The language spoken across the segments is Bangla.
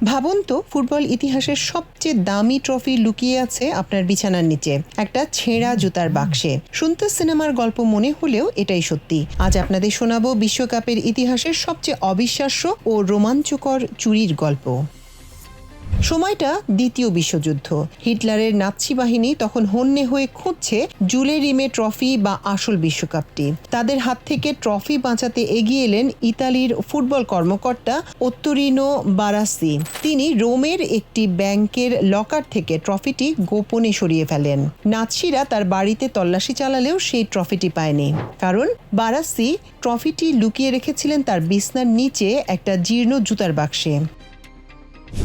ভাবুন তো, ফুটবল ইতিহাসের সবচেয়ে দামি ট্রফি লুকিয়ে আছে আপনার বিছানার নিচে, একটা ছেঁড়া জুতার বাক্সে। শুনতে সিনেমার গল্প মনে হলেও এটাই সত্যি। আজ আপনাদের শোনাবো বিশ্বকাপের ইতিহাসের সবচেয়ে অবিশ্বাস্য ও রোমাঞ্চকর চুরির গল্প। সময়টা দ্বিতীয় বিশ্বযুদ্ধ। হিটলারের নাৎসি বাহিনী তখন হন্যে হয়ে খুঁজছে জুলে রিমে ট্রফি বা আসল বিশ্বকাপটি। তাদের হাত থেকে ট্রফি বাঁচাতে এগিয়ে এলেন ইতালির ফুটবল কর্মকর্তা ওত্তোরিনো বারাসি। তিনি রোমের একটি ব্যাংকের লকার থেকে ট্রফিটি গোপনে সরিয়ে ফেলেন। নাৎসিরা তার বাড়িতে তল্লাশি চালালেও সেই ট্রফিটি পায়নি, কারণ বারাসি ট্রফিটি লুকিয়ে রেখেছিলেন তার বিছনার নিচে একটা জীর্ণ জুতার বাক্সে।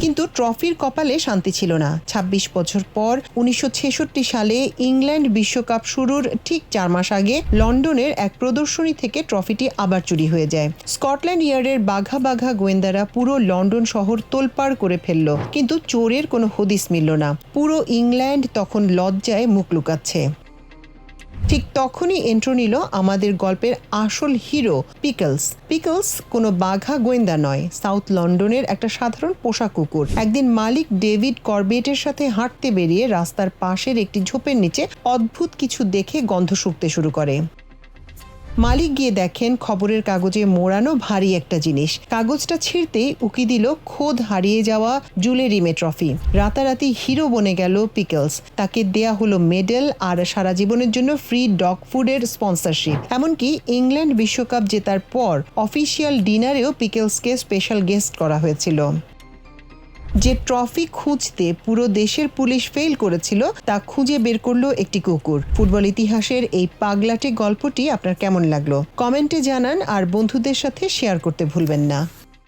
কিন্তু ট্রফির কপালে শান্তি ছিল না। ২৬ বছর পর ১৯৬৬ সালে ইংল্যান্ড বিশ্বকাপ শুরুর ঠিক ৪ মাস আগে লন্ডনের এক প্রদর্শনী থেকে ট্রফিটি আবার চুরি হয়ে যায়। স্কটল্যান্ড ইয়ার্ডের বাঘা বাঘা গোয়েন্দারা পুরো লন্ডন শহর তোলপাড় করে ফেলল, কিন্তু চোরের কোনো হদিস মিলল না। পুরো ইংল্যান্ড তখন লজ্জায় মুখ লুকাচ্ছে। ঠিক তখনই এন্ট্রো নিল আমাদের গল্পের আসল হিরো পিকলস কোনো বাঘা গোয়েন্দা নয়, সাউথ লন্ডনের একটা সাধারণ পোষা কুকুর। একদিন মালিক ডেভিড করবেটের সাথে হাঁটতে বেরিয়ে রাস্তার পাশের একটি ঝোপের নিচে অদ্ভুত কিছু দেখে গন্ধ শুঁকতে শুরু করে। মালিক গিয়ে দেখেন খবরের কাগজে মোড়ানো ভারী একটা জিনিস। কাগজটা ছিঁড়তেই উকি দিল খোদ হারিয়ে যাওয়া জুলে রিমে ট্রফি। রাতারাতি হিরো বনে গেল পিকলস। তাকে দেয়া হলো মেডেল আর সারা জীবনের জন্য ফ্রি ডগ ফুডের স্পন্সরশিপ। এমনকি ইংল্যান্ড বিশ্বকাপ জেতার পর অফিসিয়াল ডিনারেও পিকলসকে স্পেশাল গেস্ট করা হয়েছিল। যে ট্রফি খুঁজতে পুরো দেশের পুলিশ ফেল করেছিল, তা খুঁজে বের করলো একটি কুকুর। ফুটবল ইতিহাসের এই পাগলাটে গল্পটি আপনার কেমন লাগলো কমেন্টে জানান, আর বন্ধুদের সাথে শেয়ার করতে ভুলবেন না।